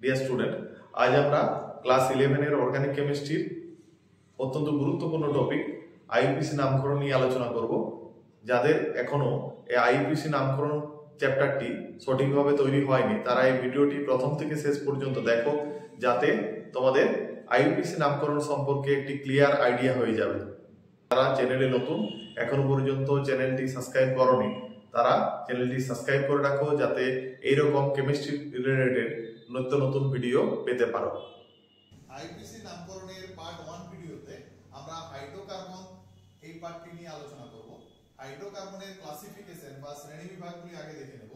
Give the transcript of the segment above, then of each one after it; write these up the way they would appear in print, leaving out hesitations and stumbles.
Dear student, আজ আমরা class 11 এর অর্গানিক কেমিস্ট্রির অত্যন্ত গুরুত্বপূর্ণ টপিক আইইউপিএসি নামকরণ নিয়ে আলোচনা করব। যাদের এখনো এই আইইউপিএসি নামকরণ চ্যাপ্টারটি সঠিকভাবে তৈরি হয়নি তারা এই ভিডিওটি প্রথম থেকে শেষ পর্যন্ত দেখো, যাতে তোমাদের আইইউপিএসি নামকরণ সম্পর্কে একটি ক্লিয়ার আইডিয়া হয়ে যাবে। যারা চ্যানেলে নতুন, এখনো পর্যন্ত চ্যানেলটি সাবস্ক্রাইব করোনি, তারা চ্যানেলটি সাবস্ক্রাইব করে রাখো, যাতে এইরকম কেমিস্ট্রি রিলেটেড নতুন নতুন ভিডিও পেতে পারো। আইইউপিএসি নামকরণের পার্ট 1 ভিডিওতে আমরা হাইড্রোকার্বন এই পার্টটি নিয়ে আলোচনা করব। হাইড্রোকার্বনের ক্লাসিফিকেশন বা শ্রেণীবিভাগগুলি আগে দেখে নেব।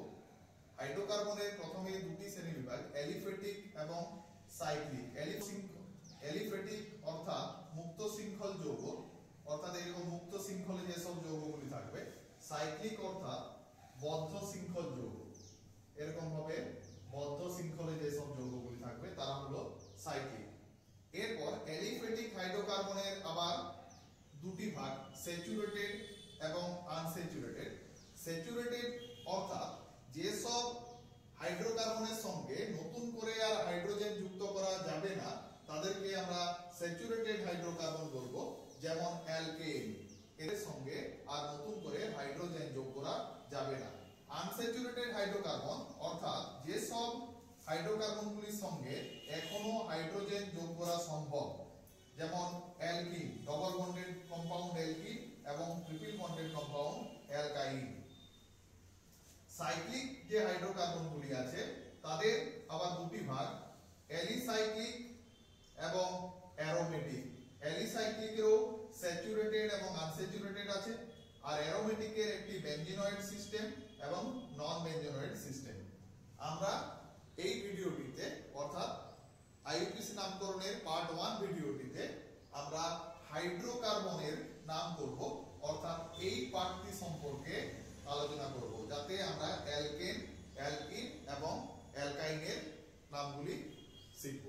হাইড্রোকার্বনের প্রথমে দুটি শ্রেণীবিভাগ, অ্যালিফেটিক এবং সাইক্লিক। অ্যালিফেটিক অর্থাৎ মুক্ত শৃঙ্খল যৌগ, অর্থাৎ এরকম মুক্ত শৃঙ্খলে যেসব যৌগগুলি থাকবে। সাইক্লিক অর্থাৎ বদ্ধ শৃঙ্খল যৌগ, এরকম ভাবে বদ্ধ শৃঙ্খলে যেসব যৌগগুলি থাকবে তারা হলো সাইক্লিক। এরপর অ্যালিফেটিক হাইড্রোকার্বনের আবার দুটি ভাগ, স্যাচুরেটেড এবং আনস্যাচুরেটেড। স্যাচুরেটেড অর্থাৎ যেসব হাইড্রোকার্বনের সঙ্গে নতুন করে আর হাইড্রোজেন যুক্ত করা যাবে না তাদেরকে আমরা স্যাচুরেটেড হাইড্রোকার্বন বলবো, যেমন অ্যালকেন, এর সঙ্গে আর নতুন করে হাইড্রোজেন যোগ করা যাবে না। আনস্যাচুরেটেড হাইড্রোকার্বন অর্থাৎ যেসব হাইড্রোকার্বনগুলির সঙ্গে এখনো হাইড্রোজেন যোগ করা সম্ভব, যেমন alkene, double bonded compound alkene এবং triple bonded compound alkyne. Cyclic যে হাইড্রোকার্বনগুলি আছে তাদের আবার দুটি ভাগ, অ্যালিসাইক্লিক এবং অ্যারোমেটিক। অ্যালিসাইক্লিকেরও স্যাচুরেটেড এবং আনস্যাচুরেটেড আছে, আর অ্যারোমেটিকের একটি বেনজিনয়েড সিস্টেম এবং নন বেনজিনয়েড সিস্টেম। আমরা এই ভিডিওটিতে অর্থাৎ আইইউপিএসি নামকরণের পার্ট 1 ভিডিওটিতে আমরা হাইড্রোকার্বনের নাম করব, অর্থাৎ এই পার্টটি সম্পর্কে আলোচনা করব, যাতে আমরা অ্যালকেন, অ্যালকিন এবং অ্যালকাইনের নামগুলি শিখব।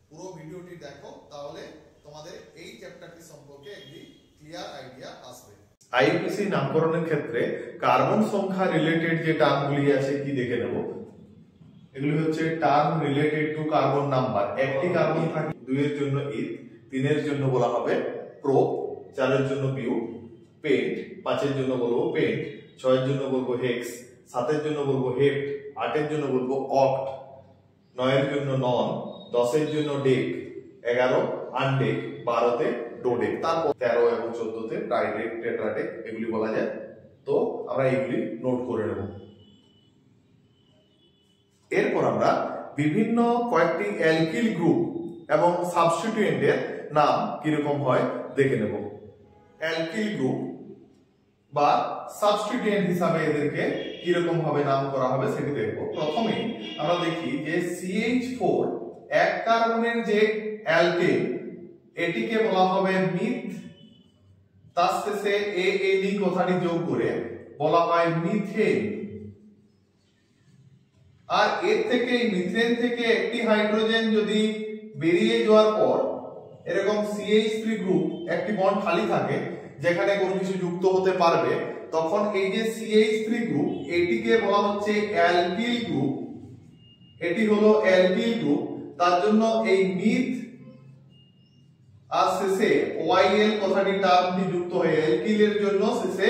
পুরো ভিডিওটি দেখো, তাহলে তোমাদের এই চ্যাপ্টারটি সম্পর্কে একটি ক্লিয়ার আইডিয়া আসবে। আইইউপিএসি নামকরণের ক্ষেত্রে কার্বন সংখ্যা রিলেটেড যে টার্মগুলি আছে কি দেখে নেব। এগুলি হচ্ছে term related to carbon number. একটি কার্বন থাকে, 2 এর জন্য ইথ, 3 এর জন্য বলা হবে প্রোপ, 4 এর জন্য বিউ, পেন্ট, 5 এর জন্য বলবো পেন্ট, 6 এর জন্য বলবো হেক্স, 7 এর জন্য বলবো হেপ্ট, 8 এর জন্য বলবো অক্ট, 9 এর জন্য নন, 10 এর জন্য ডেক, 11 আনডেক, 12 তে ডোডেক, তারপর 13 এবং 14 তে ট্রাইডেক, টেট্রাডেক এগুলি বলা যায়। তো আমরা এগুলি নোট করে নেব। এরপর আমরা বিভিন্ন কয়েকটি অ্যালকিল গ্রুপ এবং সাবস্টিটিউয়েন্টের নাম কিরকম হয় দেখে নেব। অ্যালকিল গ্রুপ বা সাবস্টিটিউয়েন্ট হিসাবে এদেরকে কিরকম ভাবে নাম করা হবে সেটি দেখব। প্রথমে আমরা দেখি যে CH4 এক কার্বনের যে অ্যালকেন, এটিকে বলা হবে মিথ, তার শেষে ANE কথাটি যোগ করে বলা হয় মিথেন। আর এর থেকে মিথেন থেকে একটি হাইড্রোজেন যদি বেরিয়ে যাওয়ার পর এরকম CH3 গ্রুপ একটি বন্ড খালি থাকে যেখানে কোনো কিছু যুক্ত হতে পারবে, তখন এই যে CH3 গ্রুপ এটিকে বলা হচ্ছে অ্যালকিল গ্রুপ। এটি হলো অ্যালকিল গ্রুপ, তার জন্য এই মিথ আর শেষে YL কথাটি টার্মটি যুক্ত হয়ে অ্যালকিলের জন্য শেষে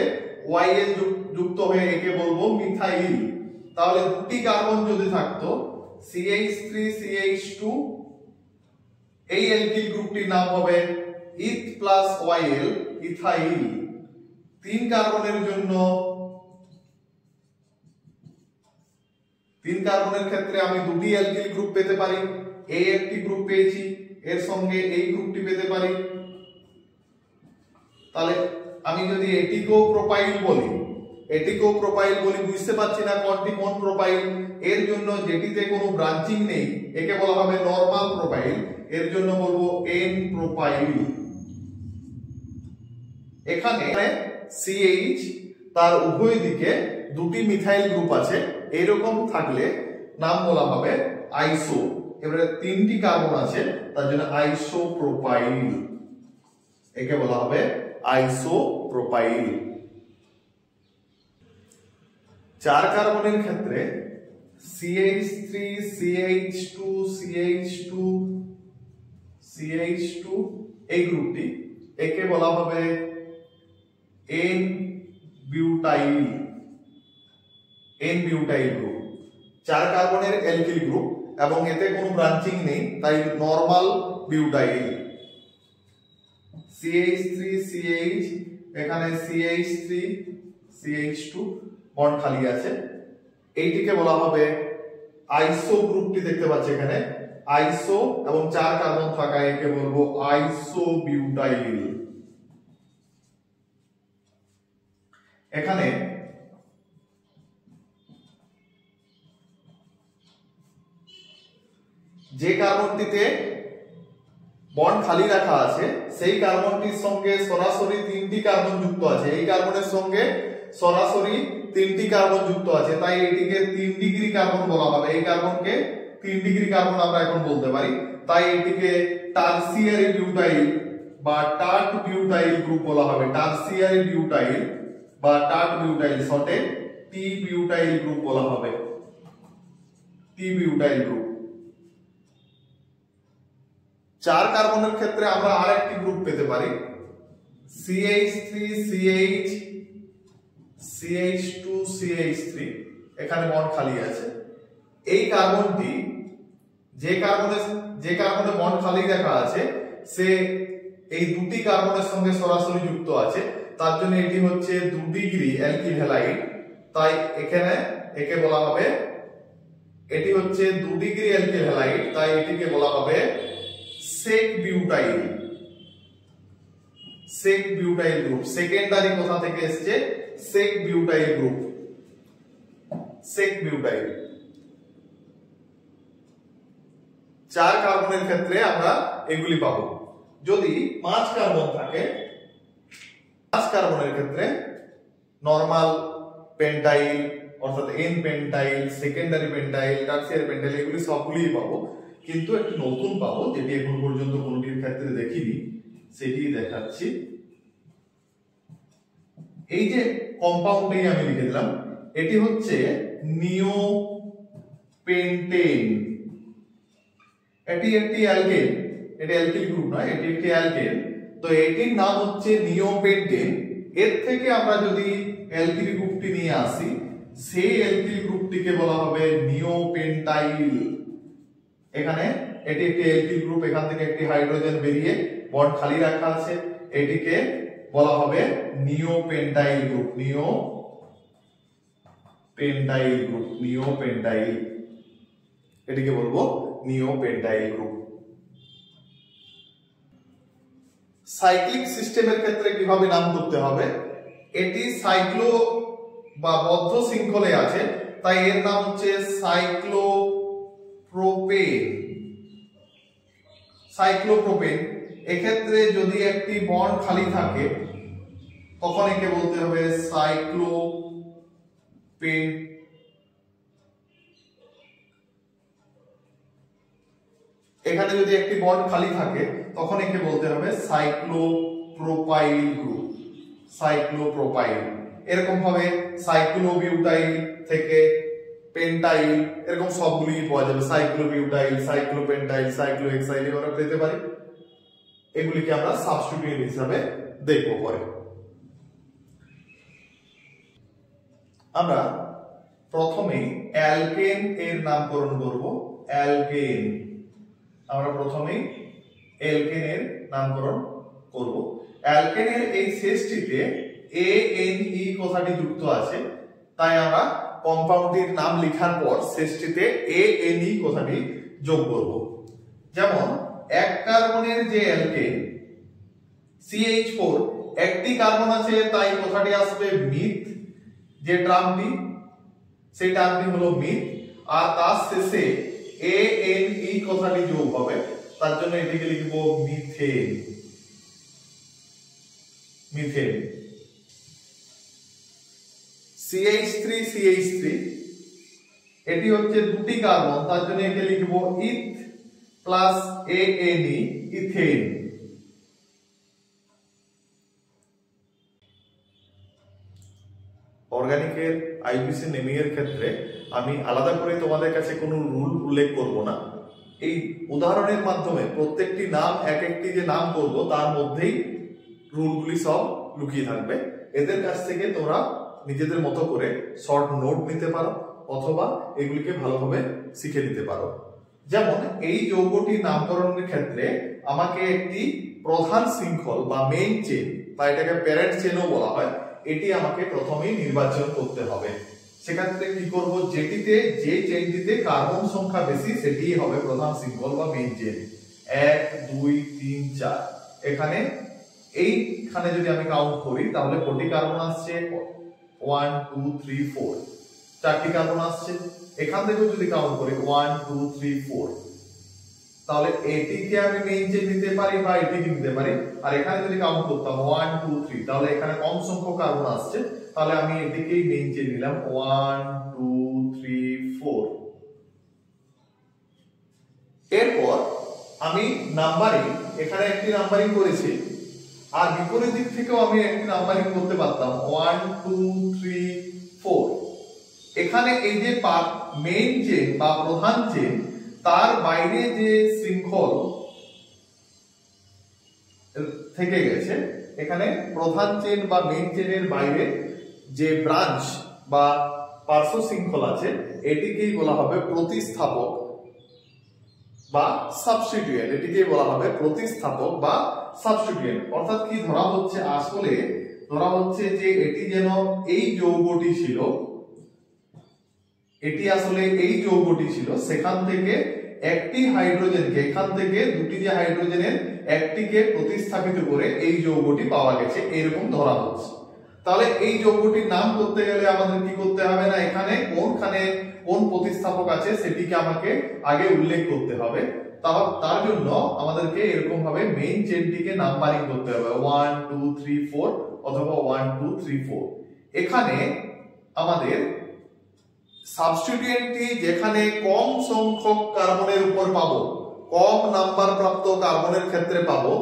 YL যুক্ত হয়ে একে বলবো মিথাইল। তাহলে দুটি কার্বন যদি থাকতো CH3 CH2, এই অ্যালকিল গ্রুপটির নাম হবে ইথ প্লাস YL ইথাইল। 3 কার্বনের জন্য 3 কার্বনের ক্ষেত্রে আমি দুটি অ্যালকিল গ্রুপ পেতে পারি। এই একটি গ্রুপ পেয়েছি, এর সঙ্গে এই গ্রুপটি পেতে পারি। তাহলে আমি যদি এটিকেও প্রোপাইল বলি, বুঝতে পারছি না কোনটি কোন প্রোপাইল। এর জন্য যেটিতে কোনো ব্রাঞ্চিং নেই একে বলা হবে নরমাল প্রোপাইল, এর জন্য বলবো এন প্রোপাইল। এখানে CH তার উভয় দিকে দুটি মিথাইল গ্রুপ আছে, এইরকম থাকলে নাম বলা হবে আইসো। এবারে 3টি কার্বন আছে তার জন্য আইসোপ্রোপাইল, একে বলা হবে আইসোপ্রোপাইল। 4 কার্বনের ক্ষেত্রে CH3 CH2 CH2 CH2 এই গ্রুপটি, একে বলা হবে N বিউটাইল গ্রুপ, 4 কার্বনের অ্যালকিল গ্রুপ এবং এতে কোনো ব্রাঞ্চিং নেই, তাই নরমাল বিউটাইল। CH3 CH, এখানে CH3 CH2 বন্ড খালি আছে, এইটিকে বলা হবে আইসো গ্রুপটি দেখতে পাচ্ছি এখানে আইসো এবং 4 কার্বন থাকায় একে বলবো আইসো বিউটাইল। এখানে যে কার্বনটিতে বন্ড খালি রাখা আছে সেই কার্বনটির সঙ্গে সরাসরি 3টি কার্বন যুক্ত আছে, এই কার্বনের সঙ্গে সরাসরি 3টি কার্বন যুক্ত আছে, তাই এটিকে 3 ডিগ্রি কার্বন বলা হবে। এই কার্বনকে 3 ডিগ্রি কার্বন আমরা এখন বলতে পারি, তাই এটিকে টারসিয়ারি বিউটাইল বা টার্ট বিউটাইল গ্রুপ বলা হবে। টারসিয়ারি বিউটাইল বা টার্ট বিউটাইল, শর্টে টি বিউটাইল গ্রুপ বলা হবে, টি বিউটাইল গ্রুপ। 4 কার্বনের ক্ষেত্রে আমরা আরেকটি গ্রুপ পেতে পারি CH3 CH CH2 CH3, এখানে বন্ড খালি আছে। এই কার্বনটি যে কার্বনে বন্ড খালি রাখা আছে সে এই দুটি কার্বনের সঙ্গে সরাসরি যুক্ত আছে, তার জন্য এটি হচ্ছে 2 ডিগ্রি অ্যালকিল হ্যালাইড, তাই এখানে একে বলা হবে, এটি হচ্ছে 2 ডিগ্রি অ্যালকিল হ্যালাইড, তাই এটিকে বলা হবে সেক বিউটাইল। সেক বিউটাইল গ্রুপ সেকেন্ডারি কোথা থেকে এসেছে? সেক বিউটাইল গ্রুপ, সেক বিউটাইল। 4 কার্বনের ক্ষেত্রে আমরা এগুলি পাবো। যদি 5 কার্বন থাকে, 5 কার্বনের ক্ষেত্রে নরমাল পেন্টাইল অর্থাৎ এন পেন্টাইল, সেকেন্ডারি পেন্টাইল, টারসিয়ারি পেন্টাইল, এগুলি সবগুলিই পাবো, কিন্তু একটি নতুন পাবো যেটি এখন পর্যন্ত কোনটির ক্ষেত্রে দেখিনি, সেটি দেখাচ্ছি। এই যে কম্পাউন্ডটাই আমি লিখে দিলাম, এটি হচ্ছে নিওপেন্টেন। এটি একটি অ্যালকেন, এটি অ্যালকিল গ্রুপ নয়, এটি একটি অ্যালকেন, তো এটির নাম হচ্ছে নিওপেন্টেন। এর থেকে আমরা যদি অ্যালকিল গ্রুপটি নিয়ে আসি, সেই অ্যালকিল গ্রুপটিকে বলা হবে নিওপেন্টাইল। এখানে এটি একটি অ্যালকিল গ্রুপ, এখান থেকে একটি হাইড্রোজেন বেরিয়ে বন্ড খালি রাখা আছে, এটিকে বলা হবে নিওপেন্টাইল গ্রুপ, নিওপেন্টাইল গ্রুপ, নিওপেন্টাইল, এটিকে বলবো নিওপেন্টাইল গ্রুপ। সাইক্লিক সিস্টেমের ক্ষেত্রে কিভাবে নাম করতে হবে? এটি সাইক্লো বা বদ্ধ শৃঙ্খলে আছে, তাই এর নাম হচ্ছে সাইক্লোপ্রোপেন। সাইক্লোপ্রোপেন। এক্ষেত্রে যদি একটি বন্ড খালি থাকে তখন একে বলতে হবে সাইক্লোপেন। এখানে যদি একটি বন্ড খালি থাকে তখন একে বলতে হবে সাইক্লোপ্রোপাইল গ্রুপ, সাইক্লোপ্রোপাইল। এরকম ভাবে সাইক্লোবিউটাইল থেকে পেন্টাইল, এরকম সবগুলি পাওয়া যাবে, সাইক্লোবিউটাইল, সাইক্লোপেন্টাইল, সাইক্লোহেক্সাইল, এগুলো পেতে পারি। এগুলিকে আমরা সাবস্টিটিউয়েন্ট হিসাবে দেখব পরে। আমরা প্রথমেই অ্যালকেন এর নামকরণ করব। অ্যালকেন, আমরা প্রথমেই অ্যালকেনের নামকরণ করব। অ্যালকেনের এই শেষটিতে ANE কথাটি যুক্ত আছে, তাই আমরা কম্পাউন্ডটির নাম লেখার পর শেষটিতে ANE কথাটি যোগ করব। যেমন 1 কার্বনের যে অ্যালকেন CH4, একটি কার্বন আছে, তাই কথাটি আসবে মিথ, যে টার্মটি সেই টার্মটি হলো মিথ, আর তার শেষে ANE কথাটি যোগ হবে, তার জন্য এটিকে লিখব মিথেন, মিথেন। CH3 CH3, এটি হচ্ছে 2টি কার্বন, তার জন্য একে লিখব ইথ প্লাস ANE, ইথেন। অর্গানিকের আইপিসি নেমিং এর ক্ষেত্রে আমি আলাদা করে তোমাদের কাছে কোনো রুল উল্লেখ করব না। এই উদাহরণের মাধ্যমে প্রত্যেকটি নাম এক একটি যে নাম করব তার মধ্যেই রুলগুলি সব লুকিয়ে থাকবে। এদের কাছ থেকে তোমরা নিজেদের মতো করে শর্ট নোট নিতে পারো অথবা এগুলিকে ভালোভাবে শিখে নিতে পারো। যেমন এই যৌগটির নামকরণের ক্ষেত্রে আমাকে একটি প্রধান শৃঙ্খল বা মেইন চেইন বা এটাকে প্যারেন্ট চেইনও বলা হয়, এটি আমাকে প্রথমেই নির্বাচন করতে হবে। সেক্ষেত্রে কি করব, যেটিতে যে চেইনটিতে কার্বন সংখ্যা বেশি সেটি হবে প্রধান শৃঙ্খল বা মেইন চেইন। 1 2 3 4 এখানে এইখানে যদি আমি কাউন্ট করি তাহলে কটি কার্বন আসছে, 1 2 3 4 চারটি কার্বন আসছে। এখান থেকেও যদি কাউন্ট করি 1 2 3 4 তাহলে এটিকে আমি মেইন চেইন নিতে পারি বা এটিকে নিতে পারি। আর এখানে যদি কাউন্ট করতাম 1 2 3 তাহলে এখানে কম সংখ্যক কার্বন আসছে, তাহলে আমি এটিকেই মেইন চেইন নিলাম 1 2 3 4। এরপর আমি নাম্বারিং, এখানে একটি নাম্বারিং করেছি আর বিপরীত দিক থেকেও আমি একটি নাম্বারিং করতে পারতাম 1 2 3 4। এখানে এই যে মেইন চেইন বা প্রধান চেইন তার বাইরে যে শৃঙ্খল থেকে গেছে, এখানে প্রধান চেইন বা মেইন চেইনের বাইরে যে ব্রাঞ্চ বা পার্শ্ব শৃঙ্খল আছে এটিকেই বলা হবে প্রতিস্থাপক বা সাবস্টিটিউয়েন্ট। এটিকেই বলা হবে প্রতিস্থাপক বা সাবস্টিটিউয়েন্ট। অর্থাৎ কি ধরা হচ্ছে, আসলে ধরা হচ্ছে যে এটি যেন এই যৌগটি ছিল, এটি আসলে এই যৌগটি ছিল, সেখান থেকে একটি হাইড্রোজেনকে, এখান থেকে দুটি যে হাইড্রোজেনের একটিকে প্রতিস্থাপিত করে এই যৌগটি পাওয়া গেছে, এরকম ধরা হচ্ছে। তাহলে এই যৌগটির নাম করতে গেলে আমাদের কি করতে হবে না, এখানে কোন প্রতিস্থাপক আছে সেটিকে আমাকে আগে উল্লেখ করতে হবে। তার জন্য আমাদেরকে এরকম ভাবে মেইন চেইনটিকে নাম্বারিং করতে হবে 1 2 3 4 অথবা 1 2 3 4। এখানে আমাদের সাবস্টিটিউয়েন্টটি যেখানে কম সংখ্যক কার্বনের উপর পাবো, কম নাম্বার প্রাপ্ত কার্বনের ক্ষেত্রে পাবো,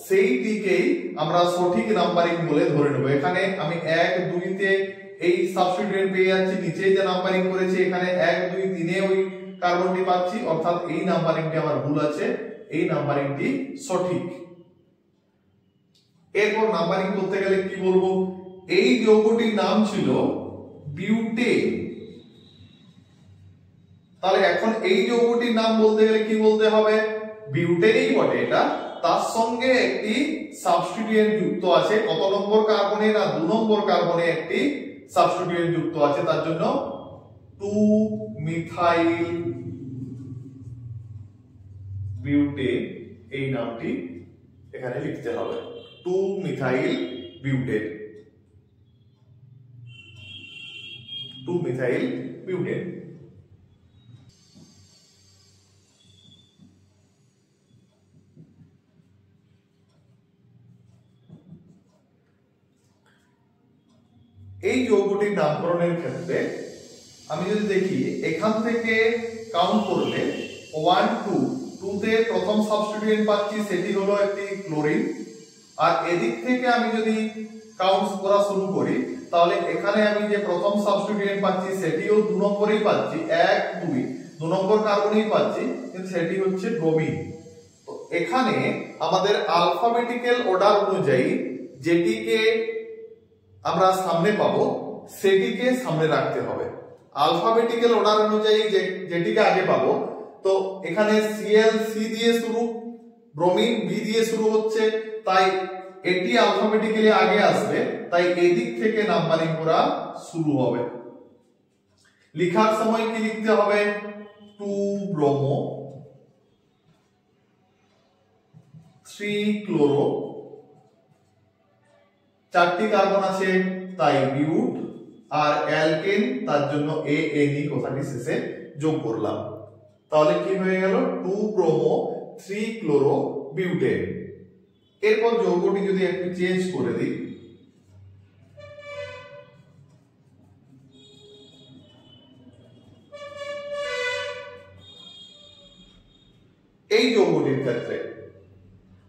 সেইটিকেই আমরা সঠিক নাম্বারিং বলে ধরে নেব। এখানে আমি 1 2 তে এই সাবস্টিটিউয়েন্ট পেয়ে যাচ্ছি, নিচে যে নাম্বারিং করেছি এখানে 1 2 3 এ ওই কার্বনটি পাচ্ছি, অর্থাৎ এই নাম্বারিংটি আমার ভুল আছে, এই নাম্বারিংটি সঠিক। এরপর নাম্বারিং করতে গেলে কি বলবো, এই যৌগটির নাম ছিল বিউটেন। তাহলে এখন এই যৌগটির নাম বলতে গেলে কি বলতে হবে, বিউটেনই বটে এটা, তার সঙ্গে একটি সাবস্টিটিউয়েন্ট যুক্ত আছে। কত নম্বর কার্বনে না 2 নম্বর কার্বনে একটি সাবস্টিটিউয়েন্ট যুক্ত আছে, তার জন্য 2 মিথাইল বিউটেন এই নামটি এখানে লিখতে হবে, 2 মিথাইল বিউটেন, 2 মিথাইল বিউটেন। এই যৌগটির নামকরণের ক্ষেত্রে আমি যদি দেখি এখান থেকে কাউন্ট করলে 1 2 2 তে প্রথম সাবস্টিটিউয়েন্ট পাচ্ছি, সেটি হলো একটি ক্লোরিন। আর এদিক থেকে আমি যদি কাউন্ট করা শুরু করি তাহলে এখানে আমি যে প্রথম সাবস্টিটিউয়েন্ট পাচ্ছি সেটিও 2 নম্বরেই পাচ্ছি, 1 2 নম্বর কার্বনেই পাচ্ছি, কিন্তু সেটি হচ্ছে ব্রোমিন। তো এখানে আমাদের আলফাবেটিক্যাল অর্ডার অনুযায়ী যেটিকে আমরা সামনে পাবো সেটিকে সামনে রাখতে হবে। আলফাবেটিক্যাল অর্ডার অনুযায়ী যেটিকে আগে পাবো, তো এখানে Cl C দিয়ে শুরু, ব্রোমিন B দিয়ে শুরু হচ্ছে, তাই এটি আলফাবেটিক্যালি আগে আসবে, তাই এদিক থেকে নাম্বারিং করা শুরু হবে। লেখার সময় কি লিখতে হবে, 2 ব্রোমো 3 ক্লোরো, চারটি কার্বন আছে তাই বিউট, আর অ্যালকেন তার জন্য ANE কথাটি শেষে যোগ করলাম। তাহলে কি হয়ে গেল, 2 ব্রোমো 3 ক্লোরো বিউটেন। এরপর যৌগটি যদি একটু চেঞ্জ করে দিই, এই যৌগটির ক্ষেত্রে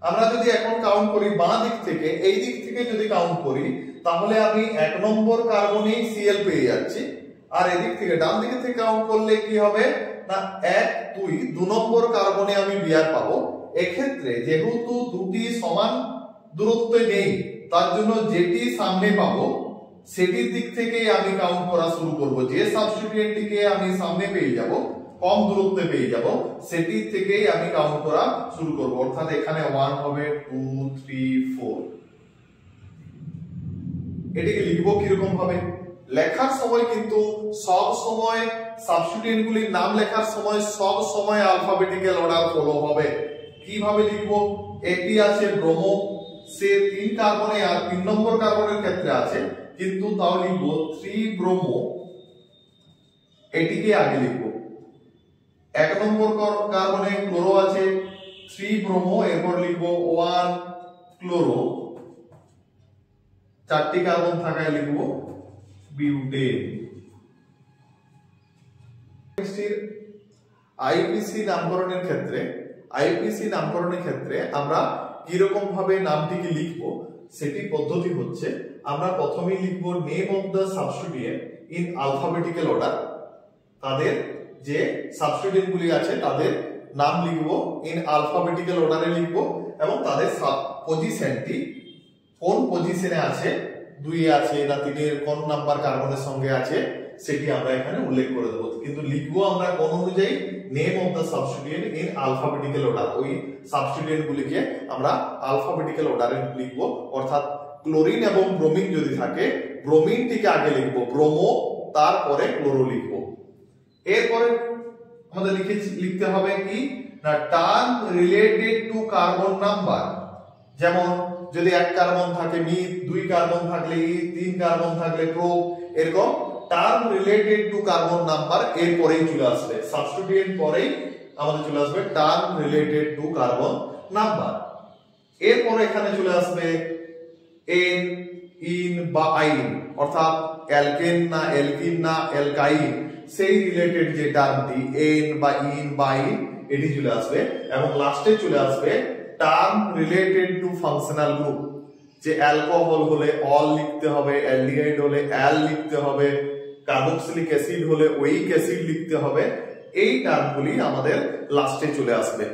আমরা যদি এখন কাউন্ট করি বাঁ দিক থেকে, এই দিক থেকে যদি কাউন্ট করি তাহলে আমি 1 নম্বর কার্বনেই Cl পেয়ে যাচ্ছি। আর এদিক থেকে ডান দিকে থেকে কাউন্ট করলে কি হবে না 1 2 2 নম্বর কার্বনে আমি Br পাবো। এক্ষেত্রে যেহেতু দুটি সমান দূরত্বে নেই তার জন্য যেটি সামনে পাবো সেটির দিক থেকেই আমি কাউন্ট করা শুরু করব। যে সাবস্টিটিউয়েন্টটিকে আমি সামনে পেয়ে যাব, কম দূরত্বে পেয়ে যাব, সেটি থেকেই আমি কাউন্ট করা শুরু করব। অর্থাৎ এখানে 1 হবে 2 3 4। এটিকে লিখবো কিরকম ভাবে? লেখার সময় কিন্তু সব সময় সাবস্টিটিউয়েন্ট গুলির নাম লেখার সময় সব সময় অ্যালফাবেটিক্যাল অর্ডার ফলো হবে। কিভাবে লিখবো? এটি আছে ব্রোমো, সে 3 কার্বনে আর 3 নম্বর কার্বনের ক্ষেত্রে আছে, কিন্তু তাও লিখবো 3 ব্রোমো, এটিকে আগে লিখবো। 1 নম্বর কার্বনে ক্লোরো আছে 3 ব্রোমো, এরপর লিখবো 1 ক্লোরো, 4টি কার্বন থাকায় লিখবো বিউটেন। আইপিসি নামকরণের ক্ষেত্রে আমরা কিরকম ভাবে নামটিকে লিখবো সেটি পদ্ধতি হচ্ছে, আমরা প্রথমেই লিখবো name of the substituent in alphabetical order. তাদের যে সাবস্টিটিউয়েন্ট গুলি আছে তাদের নাম লিখবো ইন অ্যালফাবেটিক্যাল অর্ডারে লিখবো, এবং তাদের পজিশনটি কোন পজিশনে আছে, 2 এ আছে না 3 এর কোন নাম্বার কার্বনের সঙ্গে আছে সেটি আমরা এখানে উল্লেখ করে দেবো। কিন্তু লিখবো আমরা কোন অনুযায়ী? Name of the substituent in alphabetical order. ওই সাবস্টিটিউয়েন্ট গুলিকে আমরা অ্যালফাবেটিক্যাল অর্ডারে লিখবো। অর্থাৎ ক্লোরিন এবং ব্রোমিন যদি থাকে, ব্রোমিনটিকে আগে লিখবো, ব্রোমো, তারপরে ক্লোরো লিখবো। এরপরে আমাদের লিখতে হবে কি না term related to carbon number. যেমন যদি 1 কার্বন থাকে মিথ, 2 কার্বন থাকলে ইথ, 3 কার্বন থাকলে প্রোপ, এরকম term related to carbon number এরপরেই চলে আসবে। সাবস্টিটিউয়েন্ট পরেই আমাদের চলে আসবে term related to carbon number. এরপর এখানে চলে আসবে এন, ইন বা আইন, অর্থাৎ অ্যালকেন না অ্যালকিন না অ্যালকাইন, সেই রিলেটেড যে টার্মটি এন বা ইন বা আইন এটি চলে আসবে। এবং লাস্টে চলে আসবে term related to functional group. যে অ্যালকোহল হলে অল লিখতে হবে, অ্যালডিহাইড হলে অ্যাল লিখতে হবে, কার্বক্সিলিক অ্যাসিড হলে ওইক অ্যাসিড লিখতে হবে। এই টার্মগুলি আমাদের লাস্টে চলে আসবে।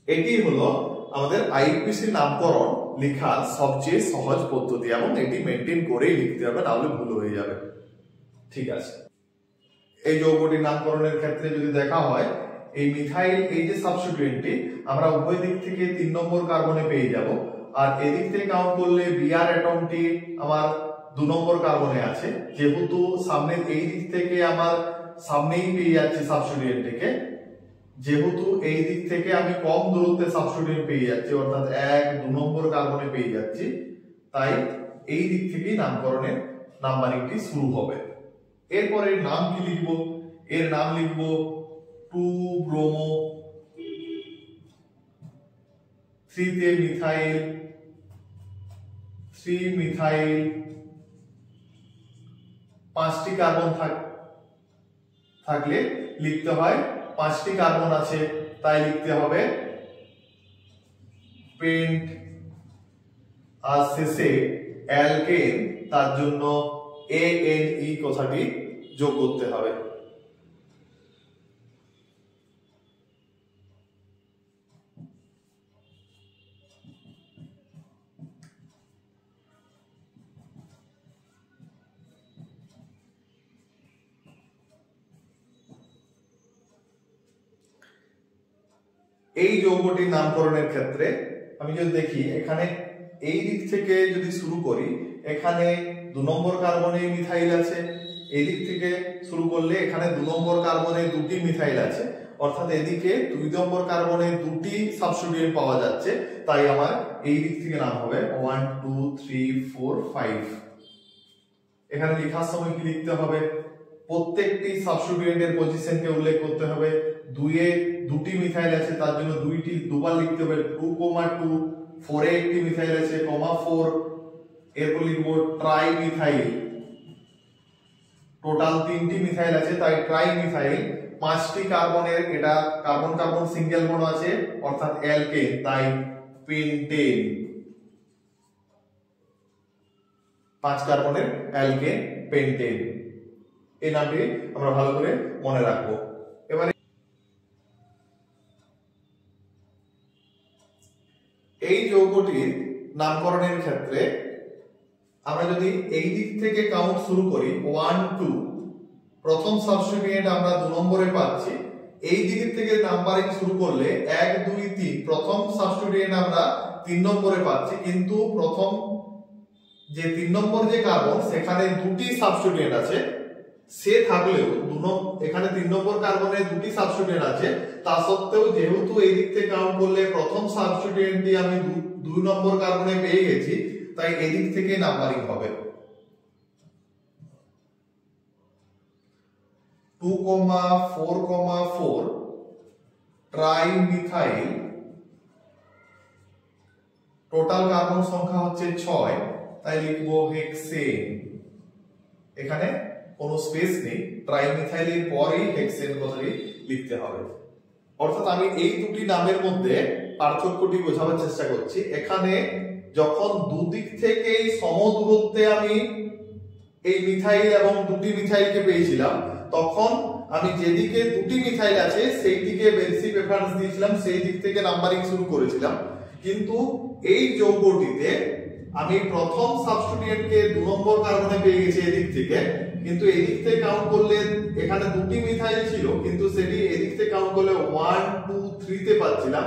এটি হলো আমাদের আইপিসি নামকরণ লেখার সবচেয়ে সহজ পদ্ধতি, এবং এটি মেনটেন করেই লিখতে হবে, নাহলে ভুল হয়ে যাবে। ঠিক আছে, এই যৌগটির নামকরণের ক্ষেত্রে যদি দেখা হয়, এই মিথাইল এই যে সাবস্টিটিউয়েন্টটি আমরা উভয় দিক থেকে 3 নম্বর কার্বনে পেয়ে যাব। আর এদিক থেকে কাউন্ট করলে বিআর অ্যাটমটি আমার 2 নম্বর কার্বনে আছে। যেহেতু সামনে এই দিক থেকে আমার সামনেই পেয়ে যাচ্ছি সাবস্টিটিউয়েন্টটিকে, যেহেতু এই দিক থেকে আমি কম দূরত্বে সাবস্টিটিউয়েন্ট পেয়ে যাচ্ছি, অর্থাৎ 1 2 নম্বর কার্বনে পেয়ে যাচ্ছি, তাই এই দিক থেকেই নামকরণের নাম্বারিংটি শুরু হবে। এরপরে নাম কি লিখবো? এর নাম লিখবো 2 ব্রোমো, 3 তে মিথাইল, 3 মিথাইল, 5টি কার্বন থাকলে লিখতে হয় 5টি কার্বন আছে, তাই লিখতে হবে পেন্ট। আর শেষে অ্যালকেন, তার জন্য ANE কথাটি যোগ করতে হবে। এই যৌগটির নামকরণের ক্ষেত্রে আমি যদি দেখি, এখানে এই দিক থেকে যদি শুরু করি, এখানে 2 নম্বর কার্বনে মিথাইল আছে। এই দিক থেকে শুরু করলে এখানে 2 নম্বর কার্বনে 2টি মিথাইল আছে, অর্থাৎ এদিকে 2 নম্বর কার্বনে 2টি সাবস্টিটিউয়েন্ট পাওয়া যাচ্ছে। তাই আমার এই দিক থেকে নাম হবে 1 2 3 4 5। এখানে লেখার সময় কি লিখতে হবে? প্রত্যেকটি সাবস্টিটিউয়েন্টের পজিশনকে উল্লেখ করতে হবে। 2 এ 2টি মিথাইল আছে, তার জন্য 2টি দুবার লিখতে হবে 2,2। 4 এ একটি মিথাইল আছে, 4। এরপর লিখবো ট্রাই মিথাইল, টোটাল 3টি মিথাইল আছে, তাই ট্রাই মিথাইল। 5টি কার্বনের, এটা কার্বন কার্বন সিঙ্গেল বন্ড আছে, অর্থাৎ অ্যালকেন, তাই পেন্টেন। 5 কার্বনের অ্যালকেন পেন্টেন। এই নামটি আমরা ভালো করে মনে রাখবো। এবারে এই যৌগটির নামকরণের ক্ষেত্রে আমরা যদি এই দিক থেকে কাউন্ট শুরু করি 1 2, প্রথম সাবস্টিটিউয়েন্ট আমরা 2 নম্বরে পাচ্ছি। এই দিক থেকে নাম্বারিং শুরু করলে 1 2 3, প্রথম সাবস্টিটিউয়েন্ট আমরা 3 নম্বরে পাচ্ছি, কিন্তু প্রথম যে 3 নম্বর যে কার্বন সেখানে দুটি সাবস্টিটিউয়েন্ট আছে, সে থাকলেও এখানে 3 নম্বর কার্বনে দুটি সাবস্টিটিউয়েন্ট আছে, তা সত্ত্বেও যেহেতু এই দিক থেকে কাউন্ট করলে প্রথম সাবস্টিটিউয়েন্টটি আমি 2 নম্বর কার্বনে পেয়ে গেছি, তাই এই দিক থেকে নাম্বারিং হবে 2,4,4 ট্রাইমিথাইল। টোটাল কার্বন সংখ্যা হচ্ছে 6, তাই লিখবো হেক্সেন। এখানে কোনো স্পেস নেই, ট্রাইমিথাইলের পরেই হেক্সেন কথাটি লিখতে হবে। অর্থাৎ আমি এই দুটি নামের মধ্যে পার্থক্যটি বোঝাবার চেষ্টা করছি। এখানে যখন দুদিক থেকেই সমদূরত্বে আমি এই মিথাইল এবং দুটি মিথাইলকে পেয়েছিলাম, তখন আমি যেদিকে দুটি মিথাইল আছে সেই দিকে বেশি প্রেফারেন্স দিয়েছিলাম, সেই দিক থেকে নাম্বারিং শুরু করেছিলাম। কিন্তু এই যৌগটিতে আমি প্রথম সাবস্টিটিউয়েন্টকে 2 নম্বর কার্বনে পেয়ে গেছি এদিক থেকে, কিন্তু এদিক থেকে কাউন্ট করলে এখানে দুটি মিথাইল ছিল, কিন্তু সেটি এদিক থেকে কাউন্ট করলে 1 2 3 তে পাচ্ছিলাম।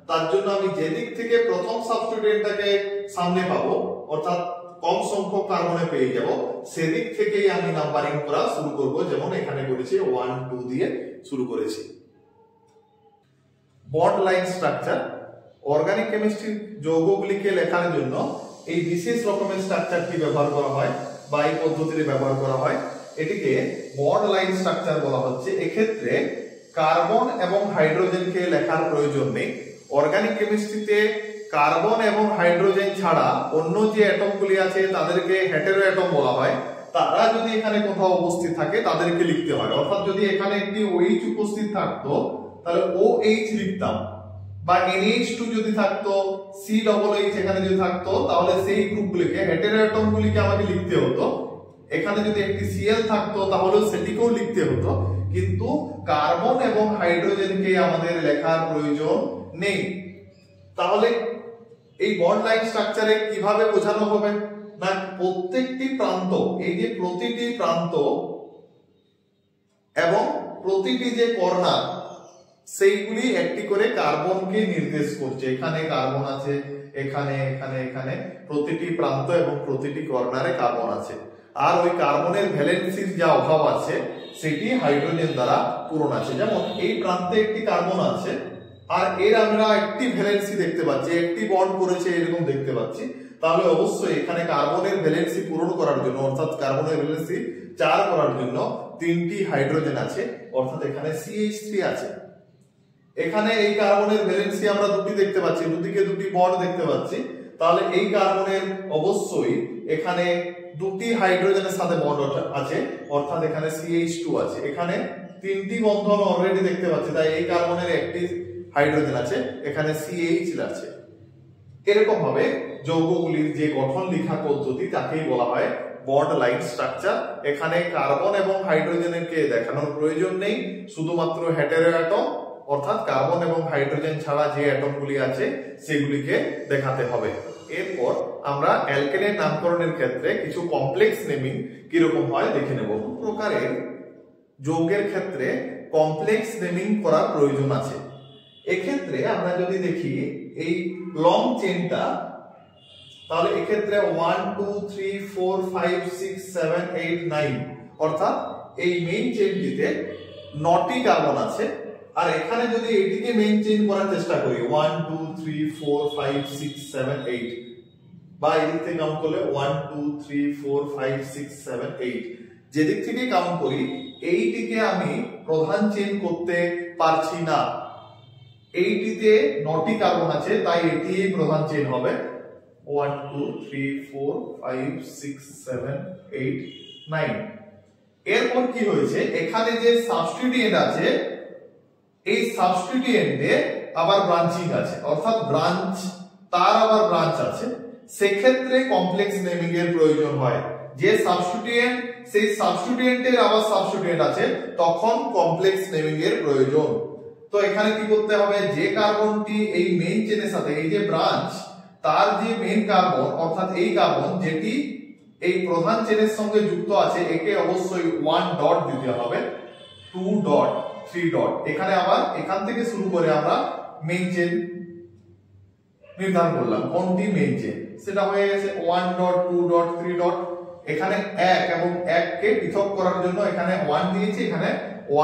তার জন্য আমি যেদিক থেকে প্রথম সাবস্টিটিউয়েন্টটাকে সামনে পাবো, অর্থাৎ কম সংখ্যক কার্বনে পেয়ে যাব, সেদিক থেকেই আমি নাম্বারিং করা শুরু করব। যেমন এখানে করেছি 1 2 দিয়ে শুরু করেছি। Bond line structure, organic chemistry যৌগগুলিকে লেখার জন্য এই বিশেষ রকমের স্ট্রাকচারটি ব্যবহার করা হয় বা এই পদ্ধতিতে ব্যবহার করা হয়। এটিকে বন্ড লাইন স্ট্রাকচার বলা হচ্ছে। এক্ষেত্রে কার্বন এবং হাইড্রোজেনকে লেখার প্রয়োজন নেই। অর্গানিক কেমিস্ট্রিতে কার্বন এবং হাইড্রোজেন ছাড়া অন্য যে অ্যাটমগুলি আছে তাদেরকে হেটেরো অ্যাটম বলা হয়। তারা যদি এখানে কোথাও উপস্থিত থাকে তাদেরকে লিখতে হয়। অর্থাৎ যদি এখানে একটি OH উপস্থিত থাকতো তাহলে OH লিখতাম, বা NH2 যদি থাকতো, COOH এখানে যদি থাকতো, তাহলে সেই গ্রুপগুলিকে হেটেরো অ্যাটমগুলিকে আমাকে লিখতে হতো। এখানে যদি একটি Cl থাকতো তাহলে সেটিকেও লিখতে হতো, কিন্তু কার্বন এবং হাইড্রোজেনকে আমাদের লেখার প্রয়োজন নেই। তাহলে এই বন্ড লাইন স্ট্রাকচারে কিভাবে বোঝানো হবে না, প্রত্যেকটি প্রান্ত, এই যে প্রতিটি প্রান্ত এবং প্রতিটি যে কর্নার, সেইগুলি একটি করে কার্বনকে নির্দেশ করছে। এখানে কার্বন আছে, এখানে এখানে এখানে প্রতিটি প্রান্ত এবং প্রতিটি কর্নারে কার্বন আছে। আর ওই কার্বনের ভ্যালেন্সির যা অভাব আছে সেটি হাইড্রোজেন দ্বারা পূরণ আছে। যেমন এই প্রান্তে একটি কার্বন আছে আর এর আমরা একটি ভ্যালেন্সি দেখতে পাচ্ছি, একটি বন্ড করেছে এরকম দেখতে পাচ্ছি, তাহলে অবশ্যই এখানে কার্বনের ভ্যালেন্সি পূরণ করার জন্য, অর্থাৎ কার্বনের ভ্যালেন্সি 4 করার জন্য 3টি হাইড্রোজেন আছে, অর্থাৎ এখানে CH3 আছে। এখানে এই কার্বনের ভ্যালেন্সি আমরা দুটি দেখতে পাচ্ছি, দুদিকে দুটি বন্ড দেখতে পাচ্ছি, তাহলে এই কার্বনের অবশ্যই এখানে দুটি হাইড্রোজেনের সাথে বন্ড আছে, অর্থাৎ এখানে CH2 আছে। এখানে 3টি বন্ধন অলরেডি দেখতে পাচ্ছি, তাই এই কার্বনের একটি হাইড্রোজেন আছে, এখানে CH আছে। এরকম ভাবে যৌগগুলির যে গঠন লেখা পদ্ধতি তাকেই বলা হয় বন্ড লাইন স্ট্রাকচার। এখানে কার্বন এবং হাইড্রোজেনকে দেখানোর প্রয়োজন নেই, শুধুমাত্র হেটেরো অ্যাটম অর্থাৎ কার্বন এবং হাইড্রোজেন ছাড়া যে অ্যাটমগুলি আছে সেগুলিকে দেখাতে হবে। এরপর আমরা অ্যালকেনের নামকরণের ক্ষেত্রে কিছু কমপ্লেক্স নেমিং কিরকম হয় দেখে নেব। প্রকারের যৌগের ক্ষেত্রে কমপ্লেক্স নেমিং করার প্রয়োজন আছে। এক্ষেত্রে আমরা যদি দেখি এই লং চেইনটা, তাহলে এক্ষেত্রে 1 2 3 4 5 6 7 8 9, অর্থাৎ এই মেইন চেইনটিতে 9টি কার্বন আছে। আর এখানে যদি এটিকে মেইন চেইন করার চেষ্টা করি 1 2 3 4 5 6 7 8, বা এদিক থেকে কাউন্ট করলে 1 2 3 4 5 6 7 8, যেদিক থেকে কাউন্ট করি এইটিকে আমি প্রধান চেইন করতে পারছি না। এইটিতে 9টি কার্বন আছে, তাই এটি প্রধান চেইন হবে 1 2 3 4 5 6 7 8 9। এরপর কি হয়েছে, এখানে যে সাবস্টিটিউয়েন্ট আছে এই সাবস্টিটিউয়েন্টে আবার ব্রাঞ্চিং আছে, অর্থাৎ ব্রাঞ্চ, তার আবার ব্রাঞ্চ আছে। সেক্ষেত্রে কমপ্লেক্স নেমিং এর প্রয়োজন হয়। যে সাবস্টিটিউয়েন্ট, সেই সাবস্টিটিউয়েন্টের আবার সাবস্টিটিউয়েন্ট আছে, তখন কমপ্লেক্স নেমিং এর প্রয়োজন। তো এখানে কি করতে হবে, যে কার্বনটি এই মেইন চেনের সাথে, এই যে ব্রাঞ্চ, তার যে মেইন কার্বন অর্থাৎ এই কার্বন যেটি এই প্রধান চেনের সঙ্গে যুক্ত আছে, একে অবশ্যই 1 ডট দিতে হবে, 2 ডট, 3 ডট। এখানে আবার এখান থেকে শুরু করে আমরা মেইন চেন নির্ধারণ করলাম, কোনটি মেইন চেন, সেটা হয়ে গেছে 1 ডট, 2 ডট, 3 ডট। এখানে 1 এবং 1 কে পৃথক করার জন্য এখানে 1 দিয়েছি, এখানে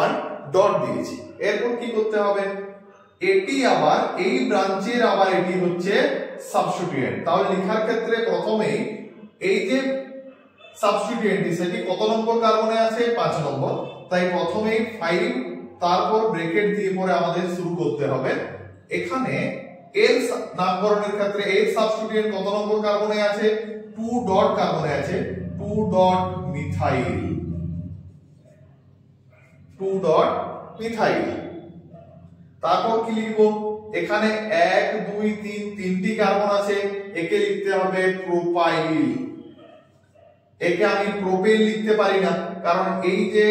1 ডট দিয়েছি। এরপর কি করতে হবে, এটি আবার এই ব্রাঞ্চের আবার এটি হচ্ছে সাবস্টিটিউয়েন্ট। তাহলে লেখার ক্ষেত্রে প্রথমেই এই যে সাবস্টিটিউয়েন্টটি সেটি কত নম্বর কার্বনে আছে, 5 নম্বর। তাই প্রথমেই 5, তারপর ব্র্যাকেট দিয়ে পরে আমাদের শুরু করতে হবে। এখানে এর নামকরণের ক্ষেত্রে এর সাবস্টিটিউয়েন্ট কত নম্বর কার্বনে আছে, 2 ডট কার্বনে আছে, 2 ডট মিথাইল, 2 ডট মিথাইল। তারপর কি লিখবো, এখানে 1 2 3 তিনটি কার্বন আছে, একে লিখতে হবে প্রোপাইল। একে আমি প্রোপেন লিখতে পারি না, কারণ এই যে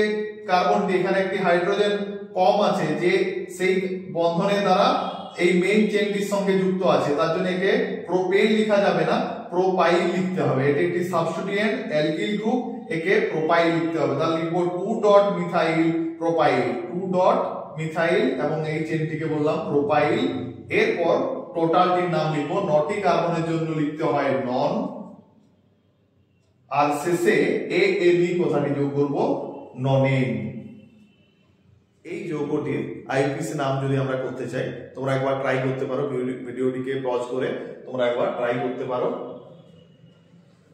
কার্বনটি এখানে একটি হাইড্রোজেন কম আছে, যে সেই বন্ধনের দ্বারা এই মেইন চেনটির সঙ্গে যুক্ত আছে, তার জন্য একে প্রোপেন লেখা যাবে না, প্রোপাইল লিখতে হবে। এটি একটি সাবস্টিটিউয়েন্ট অ্যালকিল গ্রুপ, একে প্রোপাইল লিখতে হবে। তাহলে লিখবো 2 dot methyl propyl, 2 dot methyl, এবং এই চেনটিকে বললাম প্রোপাইল। এরপর টোটালটির নাম লিখবো, 9টি কার্বনের জন্য লিখতে হয় নন, আর শেষে এএনই কথাটি যোগ করব, ননেন। এই যৌগটির আইপিসি নাম যদি আমরা করতে চাই, তোমরা একবার ট্রাই করতে পারো, ভিডিওটিকে পজ করে তোমরা একবার ট্রাই করতে পারো।